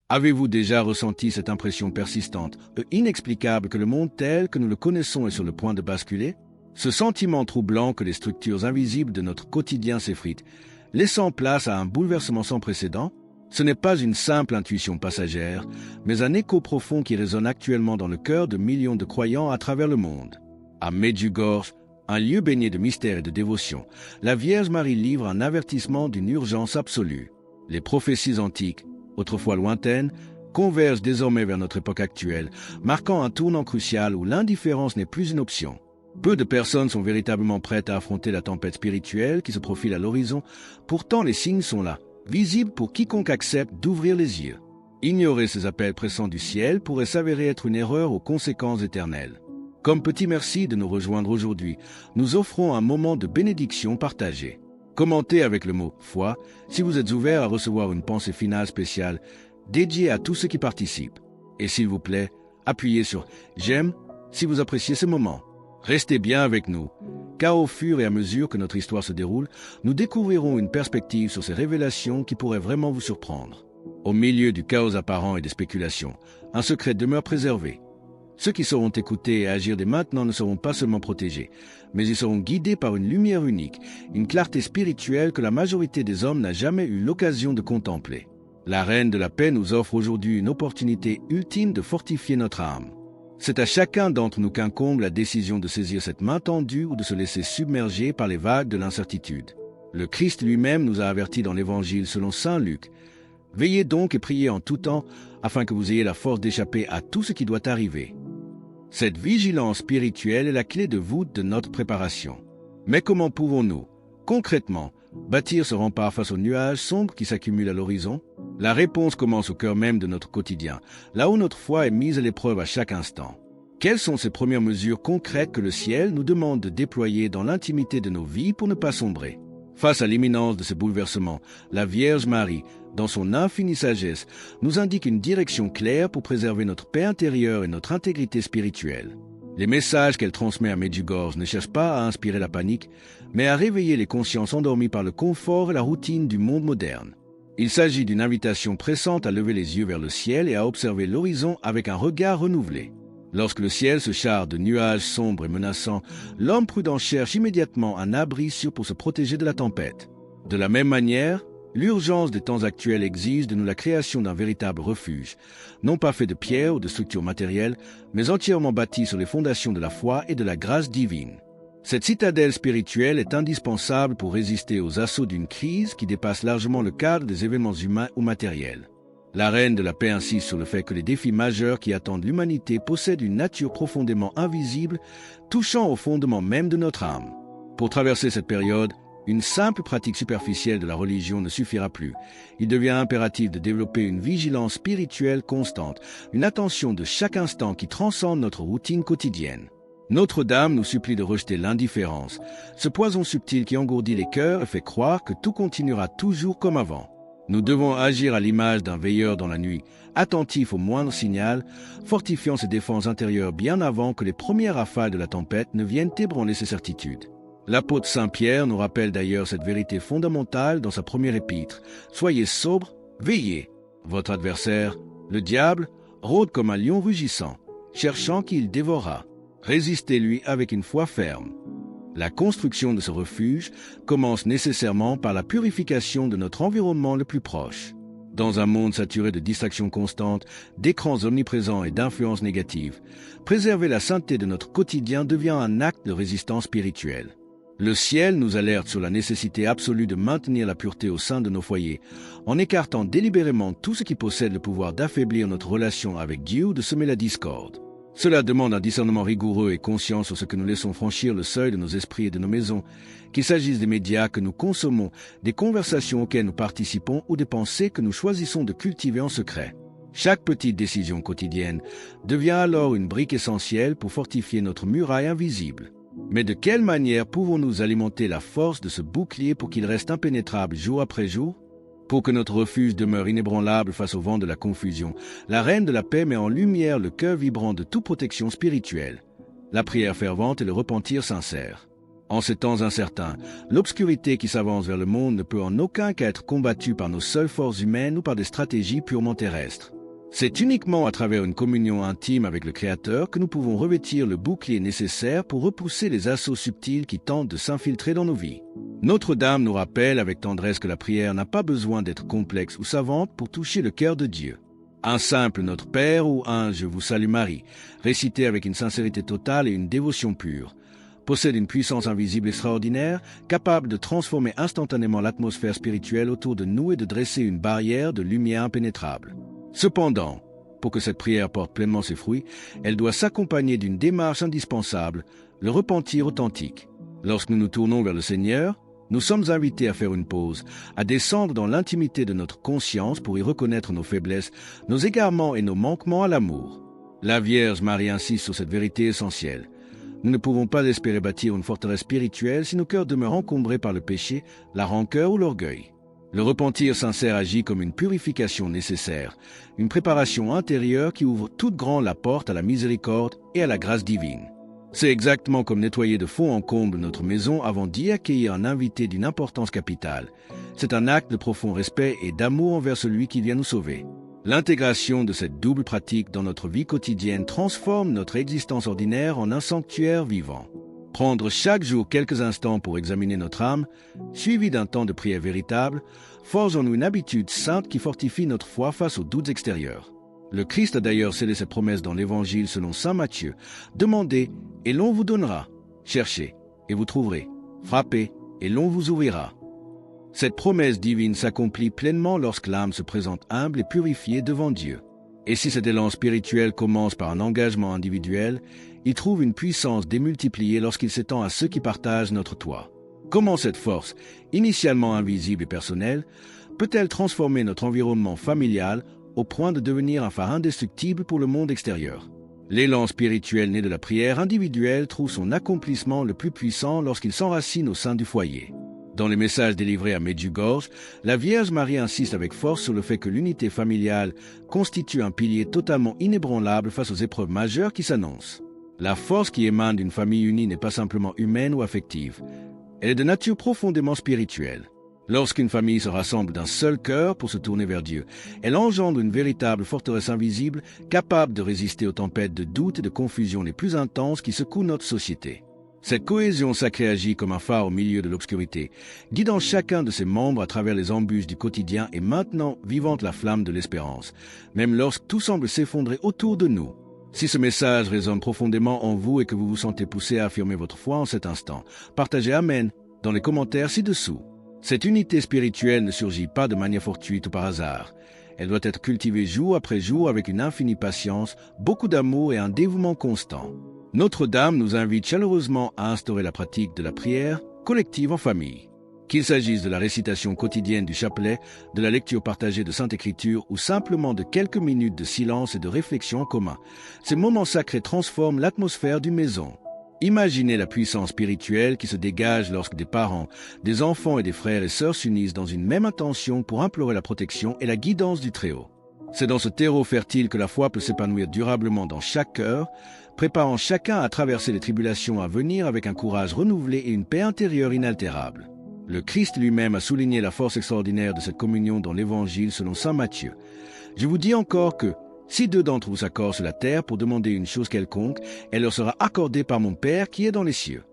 Avez-vous déjà ressenti cette impression persistante et inexplicable que le monde tel que nous le connaissons est sur le point de basculer? Ce sentiment troublant que les structures invisibles de notre quotidien s'effritent, laissant place à un bouleversement sans précédent? Ce n'est pas une simple intuition passagère, mais un écho profond qui résonne actuellement dans le cœur de millions de croyants à travers le monde. À Medjugorje, un lieu baigné de mystère et de dévotion, la Vierge Marie livre un avertissement d'une urgence absolue. Les prophéties antiques, autrefois lointaines, convergent désormais vers notre époque actuelle, marquant un tournant crucial où l'indifférence n'est plus une option. Peu de personnes sont véritablement prêtes à affronter la tempête spirituelle qui se profile à l'horizon, pourtant les signes sont là, visibles pour quiconque accepte d'ouvrir les yeux. Ignorer ces appels pressants du ciel pourrait s'avérer être une erreur aux conséquences éternelles. Comme petit merci de nous rejoindre aujourd'hui, nous offrons un moment de bénédiction partagée. Commentez avec le mot « foi » si vous êtes ouvert à recevoir une pensée finale spéciale dédiée à tous ceux qui participent. Et s'il vous plaît, appuyez sur « j'aime » si vous appréciez ce moment. Restez bien avec nous, car au fur et à mesure que notre histoire se déroule, nous découvrirons une perspective sur ces révélations qui pourraient vraiment vous surprendre. Au milieu du chaos apparent et des spéculations, un secret demeure préservé. Ceux qui sauront écouter et agir dès maintenant ne seront pas seulement protégés, mais ils seront guidés par une lumière unique, une clarté spirituelle que la majorité des hommes n'a jamais eu l'occasion de contempler. La Reine de la Paix nous offre aujourd'hui une opportunité ultime de fortifier notre âme. C'est à chacun d'entre nous qu'incombe la décision de saisir cette main tendue ou de se laisser submerger par les vagues de l'incertitude. Le Christ lui-même nous a avertis dans l'Évangile selon saint Luc. Veillez donc et priez en tout temps, afin que vous ayez la force d'échapper à tout ce qui doit arriver. Cette vigilance spirituelle est la clé de voûte de notre préparation. Mais comment pouvons-nous, concrètement, bâtir ce rempart face aux nuages sombres qui s'accumulent à l'horizon? La réponse commence au cœur même de notre quotidien, là où notre foi est mise à l'épreuve à chaque instant. Quelles sont ces premières mesures concrètes que le ciel nous demande de déployer dans l'intimité de nos vies pour ne pas sombrer? Face à l'imminence de ce bouleversement, la Vierge Marie, dans son infinie sagesse, nous indique une direction claire pour préserver notre paix intérieure et notre intégrité spirituelle. Les messages qu'elle transmet à Medjugorje ne cherchent pas à inspirer la panique, mais à réveiller les consciences endormies par le confort et la routine du monde moderne. Il s'agit d'une invitation pressante à lever les yeux vers le ciel et à observer l'horizon avec un regard renouvelé. Lorsque le ciel se charre de nuages sombres et menaçants, l'homme prudent cherche immédiatement un abri sûr pour se protéger de la tempête. De la même manière, l'urgence des temps actuels exige de nous la création d'un véritable refuge, non pas fait de pierre ou de structures matérielles, mais entièrement bâti sur les fondations de la foi et de la grâce divine. Cette citadelle spirituelle est indispensable pour résister aux assauts d'une crise qui dépasse largement le cadre des événements humains ou matériels. La Reine de la Paix insiste sur le fait que les défis majeurs qui attendent l'humanité possèdent une nature profondément invisible, touchant au fondement même de notre âme. Pour traverser cette période, une simple pratique superficielle de la religion ne suffira plus. Il devient impératif de développer une vigilance spirituelle constante, une attention de chaque instant qui transcende notre routine quotidienne. Notre-Dame nous supplie de rejeter l'indifférence, ce poison subtil qui engourdit les cœurs et fait croire que tout continuera toujours comme avant. Nous devons agir à l'image d'un veilleur dans la nuit, attentif au moindre signal, fortifiant ses défenses intérieures bien avant que les premières rafales de la tempête ne viennent ébranler ses certitudes. L'apôtre Saint Pierre nous rappelle d'ailleurs cette vérité fondamentale dans sa première épître. Soyez sobres, veillez. Votre adversaire, le diable, rôde comme un lion rugissant, cherchant qui il dévorera. Résistez-lui avec une foi ferme. La construction de ce refuge commence nécessairement par la purification de notre environnement le plus proche. Dans un monde saturé de distractions constantes, d'écrans omniprésents et d'influences négatives, préserver la sainteté de notre quotidien devient un acte de résistance spirituelle. Le ciel nous alerte sur la nécessité absolue de maintenir la pureté au sein de nos foyers, en écartant délibérément tout ce qui possède le pouvoir d'affaiblir notre relation avec Dieu ou de semer la discorde. Cela demande un discernement rigoureux et conscient sur ce que nous laissons franchir le seuil de nos esprits et de nos maisons, qu'il s'agisse des médias que nous consommons, des conversations auxquelles nous participons ou des pensées que nous choisissons de cultiver en secret. Chaque petite décision quotidienne devient alors une brique essentielle pour fortifier notre muraille invisible. Mais de quelle manière pouvons-nous alimenter la force de ce bouclier pour qu'il reste impénétrable jour après jour? Pour que notre refuge demeure inébranlable face au vent de la confusion, la Reine de la Paix met en lumière le cœur vibrant de toute protection spirituelle, la prière fervente et le repentir sincère. En ces temps incertains, l'obscurité qui s'avance vers le monde ne peut en aucun cas être combattue par nos seules forces humaines ou par des stratégies purement terrestres. C'est uniquement à travers une communion intime avec le Créateur que nous pouvons revêtir le bouclier nécessaire pour repousser les assauts subtils qui tentent de s'infiltrer dans nos vies. Notre-Dame nous rappelle avec tendresse que la prière n'a pas besoin d'être complexe ou savante pour toucher le cœur de Dieu. Un simple Notre Père ou un Je vous salue Marie, récité avec une sincérité totale et une dévotion pure, possède une puissance invisible extraordinaire, capable de transformer instantanément l'atmosphère spirituelle autour de nous et de dresser une barrière de lumière impénétrable. Cependant, pour que cette prière porte pleinement ses fruits, elle doit s'accompagner d'une démarche indispensable, le repentir authentique. Lorsque nous nous tournons vers le Seigneur, nous sommes invités à faire une pause, à descendre dans l'intimité de notre conscience pour y reconnaître nos faiblesses, nos égarements et nos manquements à l'amour. La Vierge Marie insiste sur cette vérité essentielle. Nous ne pouvons pas espérer bâtir une forteresse spirituelle si nos cœurs demeurent encombrés par le péché, la rancœur ou l'orgueil. Le repentir sincère agit comme une purification nécessaire, une préparation intérieure qui ouvre toute grande la porte à la miséricorde et à la grâce divine. C'est exactement comme nettoyer de fond en comble notre maison avant d'y accueillir un invité d'une importance capitale. C'est un acte de profond respect et d'amour envers celui qui vient nous sauver. L'intégration de cette double pratique dans notre vie quotidienne transforme notre existence ordinaire en un sanctuaire vivant. Prendre chaque jour quelques instants pour examiner notre âme, suivi d'un temps de prière véritable, forge en nous une habitude sainte qui fortifie notre foi face aux doutes extérieurs. Le Christ a d'ailleurs scellé ses promesses dans l'Évangile selon saint Matthieu. Demandez, et l'on vous donnera. Cherchez, et vous trouverez. Frappez, et l'on vous ouvrira. Cette promesse divine s'accomplit pleinement lorsque l'âme se présente humble et purifiée devant Dieu. Et si cet élan spirituel commence par un engagement individuel, il trouve une puissance démultipliée lorsqu'il s'étend à ceux qui partagent notre toit. Comment cette force, initialement invisible et personnelle, peut-elle transformer notre environnement familial au point de devenir un phare indestructible pour le monde extérieur? L'élan spirituel né de la prière individuelle trouve son accomplissement le plus puissant lorsqu'il s'enracine au sein du foyer. Dans les messages délivrés à Medjugorje, la Vierge Marie insiste avec force sur le fait que l'unité familiale constitue un pilier totalement inébranlable face aux épreuves majeures qui s'annoncent. La force qui émane d'une famille unie n'est pas simplement humaine ou affective. Elle est de nature profondément spirituelle. Lorsqu'une famille se rassemble d'un seul cœur pour se tourner vers Dieu, elle engendre une véritable forteresse invisible capable de résister aux tempêtes de doute et de confusion les plus intenses qui secouent notre société. Cette cohésion sacrée agit comme un phare au milieu de l'obscurité, guidant chacun de ses membres à travers les embûches du quotidien et maintenant vivante la flamme de l'espérance, même lorsque tout semble s'effondrer autour de nous. Si ce message résonne profondément en vous et que vous vous sentez poussé à affirmer votre foi en cet instant, partagez Amen dans les commentaires ci-dessous. Cette unité spirituelle ne surgit pas de manière fortuite ou par hasard. Elle doit être cultivée jour après jour avec une infinie patience, beaucoup d'amour et un dévouement constant. Notre-Dame nous invite chaleureusement à instaurer la pratique de la prière collective en famille. Qu'il s'agisse de la récitation quotidienne du chapelet, de la lecture partagée de Sainte Écriture ou simplement de quelques minutes de silence et de réflexion en commun, ces moments sacrés transforment l'atmosphère d'une maison. Imaginez la puissance spirituelle qui se dégage lorsque des parents, des enfants et des frères et sœurs s'unissent dans une même intention pour implorer la protection et la guidance du Très-Haut. C'est dans ce terreau fertile que la foi peut s'épanouir durablement dans chaque cœur, préparant chacun à traverser les tribulations à venir avec un courage renouvelé et une paix intérieure inaltérable. Le Christ lui-même a souligné la force extraordinaire de cette communion dans l'Évangile selon saint Matthieu. Je vous dis encore que, si deux d'entre vous s'accordent sur la terre pour demander une chose quelconque, elle leur sera accordée par mon Père qui est dans les cieux.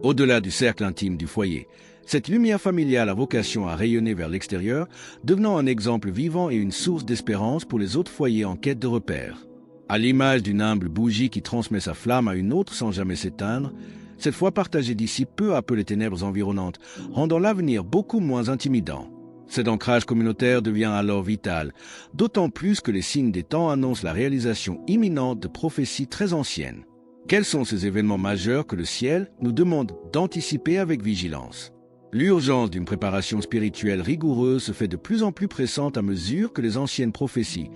Au-delà du cercle intime du foyer, cette lumière familiale a vocation à rayonner vers l'extérieur, devenant un exemple vivant et une source d'espérance pour les autres foyers en quête de repères. À l'image d'une humble bougie qui transmet sa flamme à une autre sans jamais s'éteindre, cette foi partagée dissipe peu à peu les ténèbres environnantes, rendant l'avenir beaucoup moins intimidant. Cet ancrage communautaire devient alors vital, d'autant plus que les signes des temps annoncent la réalisation imminente de prophéties très anciennes. Quels sont ces événements majeurs que le ciel nous demande d'anticiper avec vigilance? L'urgence d'une préparation spirituelle rigoureuse se fait de plus en plus pressante à mesure que les anciennes prophéties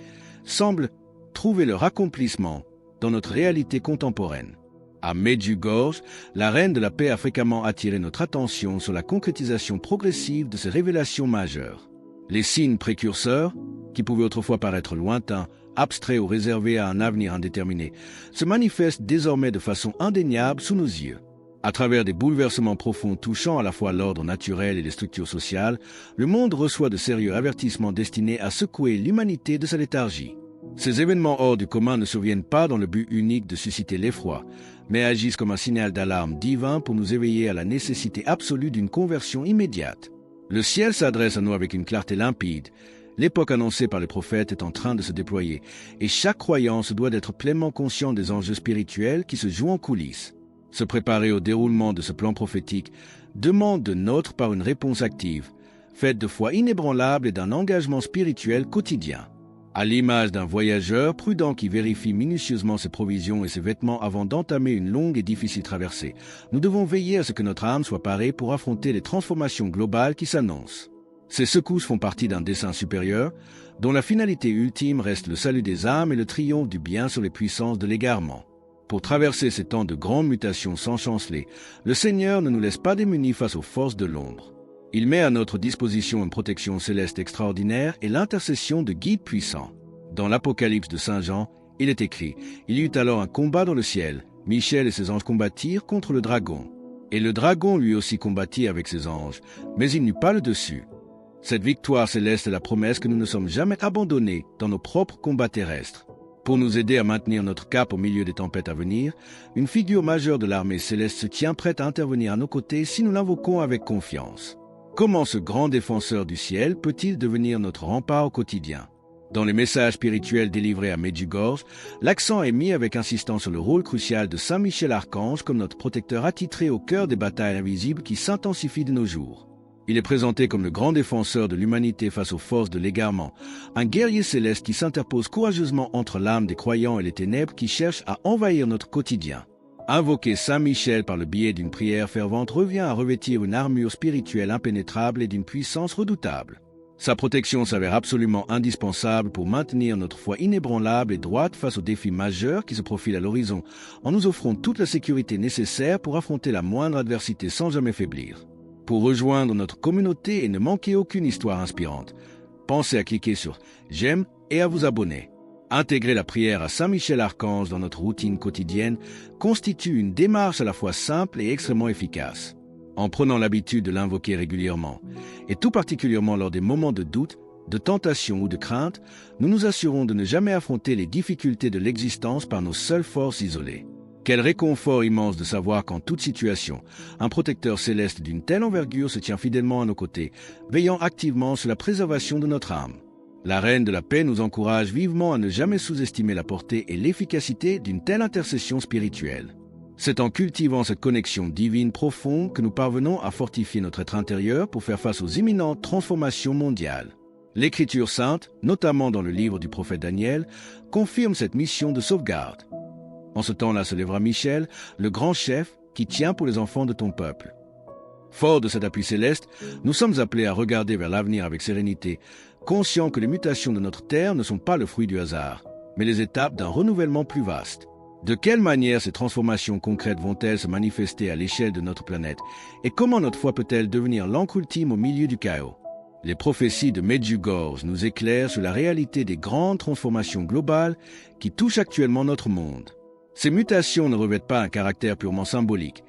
semblent trouver leur accomplissement dans notre réalité contemporaine. À Medjugorje, la reine de la paix a fréquemment attiré notre attention sur la concrétisation progressive de ces révélations majeures. Les signes précurseurs, qui pouvaient autrefois paraître lointains, abstraits ou réservés à un avenir indéterminé, se manifestent désormais de façon indéniable sous nos yeux. À travers des bouleversements profonds touchant à la fois l'ordre naturel et les structures sociales, le monde reçoit de sérieux avertissements destinés à secouer l'humanité de sa léthargie. Ces événements hors du commun ne surviennent pas dans le but unique de susciter l'effroi, mais agissent comme un signal d'alarme divin pour nous éveiller à la nécessité absolue d'une conversion immédiate. Le ciel s'adresse à nous avec une clarté limpide. L'époque annoncée par les prophètes est en train de se déployer, et chaque croyant se doit d'être pleinement conscient des enjeux spirituels qui se jouent en coulisses. Se préparer au déroulement de ce plan prophétique demande de notre part une réponse active, faite de foi inébranlable et d'un engagement spirituel quotidien. À l'image d'un voyageur prudent qui vérifie minutieusement ses provisions et ses vêtements avant d'entamer une longue et difficile traversée, nous devons veiller à ce que notre âme soit parée pour affronter les transformations globales qui s'annoncent. Ces secousses font partie d'un dessein supérieur, dont la finalité ultime reste le salut des âmes et le triomphe du bien sur les puissances de l'égarement. Pour traverser ces temps de grandes mutations sans chanceler, le Seigneur ne nous laisse pas démunis face aux forces de l'ombre. Il met à notre disposition une protection céleste extraordinaire et l'intercession de guides puissants. Dans l'Apocalypse de Saint Jean, il est écrit « Il y eut alors un combat dans le ciel. Michel et ses anges combattirent contre le dragon. Et le dragon lui aussi combattit avec ses anges, mais il n'eut pas le dessus. » Cette victoire céleste est la promesse que nous ne sommes jamais abandonnés dans nos propres combats terrestres. Pour nous aider à maintenir notre cap au milieu des tempêtes à venir, une figure majeure de l'armée céleste se tient prête à intervenir à nos côtés si nous l'invoquons avec confiance. Comment ce grand défenseur du ciel peut-il devenir notre rempart au quotidien? Dans les messages spirituels délivrés à Medjugorje, l'accent est mis avec insistance sur le rôle crucial de Saint Michel Archange comme notre protecteur attitré au cœur des batailles invisibles qui s'intensifient de nos jours. Il est présenté comme le grand défenseur de l'humanité face aux forces de l'égarement, un guerrier céleste qui s'interpose courageusement entre l'âme des croyants et les ténèbres qui cherchent à envahir notre quotidien. Invoquer Saint Michel par le biais d'une prière fervente revient à revêtir une armure spirituelle impénétrable et d'une puissance redoutable. Sa protection s'avère absolument indispensable pour maintenir notre foi inébranlable et droite face aux défis majeurs qui se profilent à l'horizon, en nous offrant toute la sécurité nécessaire pour affronter la moindre adversité sans jamais faiblir. Pour rejoindre notre communauté et ne manquer aucune histoire inspirante, pensez à cliquer sur « J'aime » et à vous abonner. Intégrer la prière à Saint Michel Archange dans notre routine quotidienne constitue une démarche à la fois simple et extrêmement efficace. En prenant l'habitude de l'invoquer régulièrement, et tout particulièrement lors des moments de doute, de tentation ou de crainte, nous nous assurons de ne jamais affronter les difficultés de l'existence par nos seules forces isolées. Quel réconfort immense de savoir qu'en toute situation, un protecteur céleste d'une telle envergure se tient fidèlement à nos côtés, veillant activement sur la préservation de notre âme. La Reine de la Paix nous encourage vivement à ne jamais sous-estimer la portée et l'efficacité d'une telle intercession spirituelle. C'est en cultivant cette connexion divine profonde que nous parvenons à fortifier notre être intérieur pour faire face aux imminentes transformations mondiales. L'Écriture sainte, notamment dans le livre du prophète Daniel, confirme cette mission de sauvegarde. En ce temps-là se lèvera Michel, le grand chef, qui tient pour les enfants de ton peuple. Fort de cet appui céleste, nous sommes appelés à regarder vers l'avenir avec sérénité, conscients que les mutations de notre terre ne sont pas le fruit du hasard, mais les étapes d'un renouvellement plus vaste. De quelle manière ces transformations concrètes vont-elles se manifester à l'échelle de notre planète, et comment notre foi peut-elle devenir l'encre ultime au milieu du chaos? Les prophéties de Medjugorje nous éclairent sur la réalité des grandes transformations globales qui touchent actuellement notre monde. Ces mutations ne revêtent pas un caractère purement symbolique.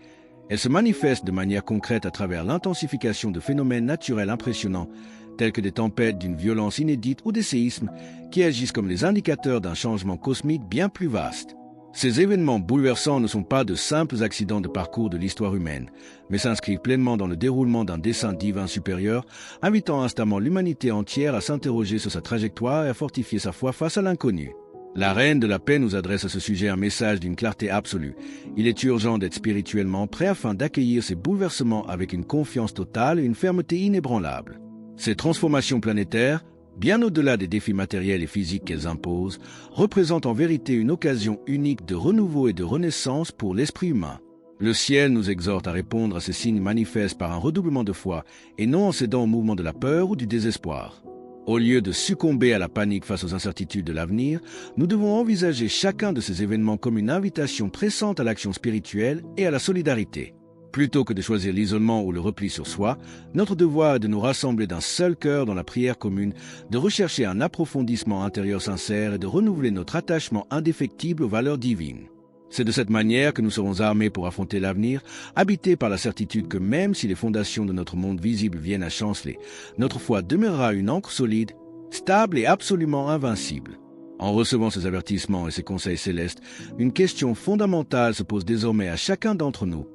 Elles se manifestent de manière concrète à travers l'intensification de phénomènes naturels impressionnants, tels que des tempêtes d'une violence inédite ou des séismes qui agissent comme les indicateurs d'un changement cosmique bien plus vaste. Ces événements bouleversants ne sont pas de simples accidents de parcours de l'histoire humaine, mais s'inscrivent pleinement dans le déroulement d'un dessein divin supérieur, invitant instamment l'humanité entière à s'interroger sur sa trajectoire et à fortifier sa foi face à l'inconnu. La Reine de la Paix nous adresse à ce sujet un message d'une clarté absolue. Il est urgent d'être spirituellement prêt afin d'accueillir ces bouleversements avec une confiance totale et une fermeté inébranlable. Ces transformations planétaires, bien au-delà des défis matériels et physiques qu'elles imposent, représentent en vérité une occasion unique de renouveau et de renaissance pour l'esprit humain. Le ciel nous exhorte à répondre à ces signes manifestes par un redoublement de foi et non en cédant au mouvement de la peur ou du désespoir. Au lieu de succomber à la panique face aux incertitudes de l'avenir, nous devons envisager chacun de ces événements comme une invitation pressante à l'action spirituelle et à la solidarité. Plutôt que de choisir l'isolement ou le repli sur soi, notre devoir est de nous rassembler d'un seul cœur dans la prière commune, de rechercher un approfondissement intérieur sincère et de renouveler notre attachement indéfectible aux valeurs divines. C'est de cette manière que nous serons armés pour affronter l'avenir, habités par la certitude que même si les fondations de notre monde visible viennent à chanceler, notre foi demeurera une ancre solide, stable et absolument invincible. En recevant ces avertissements et ces conseils célestes, une question fondamentale se pose désormais à chacun d'entre nous.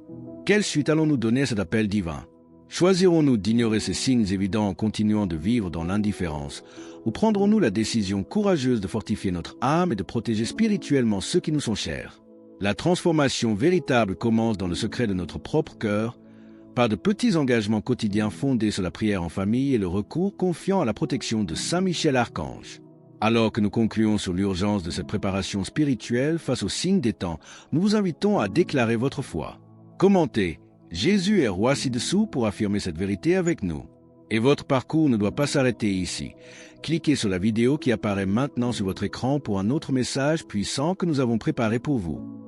Quelle suite allons-nous donner à cet appel divin? Choisirons-nous d'ignorer ces signes évidents en continuant de vivre dans l'indifférence, ou prendrons-nous la décision courageuse de fortifier notre âme et de protéger spirituellement ceux qui nous sont chers? La transformation véritable commence dans le secret de notre propre cœur, par de petits engagements quotidiens fondés sur la prière en famille et le recours confiant à la protection de Saint Michel Archange. Alors que nous concluons sur l'urgence de cette préparation spirituelle face aux signes des temps, nous vous invitons à déclarer votre foi. Commentez « Jésus est roi ci-dessous » pour affirmer cette vérité avec nous. Et votre parcours ne doit pas s'arrêter ici. Cliquez sur la vidéo qui apparaît maintenant sur votre écran pour un autre message puissant que nous avons préparé pour vous.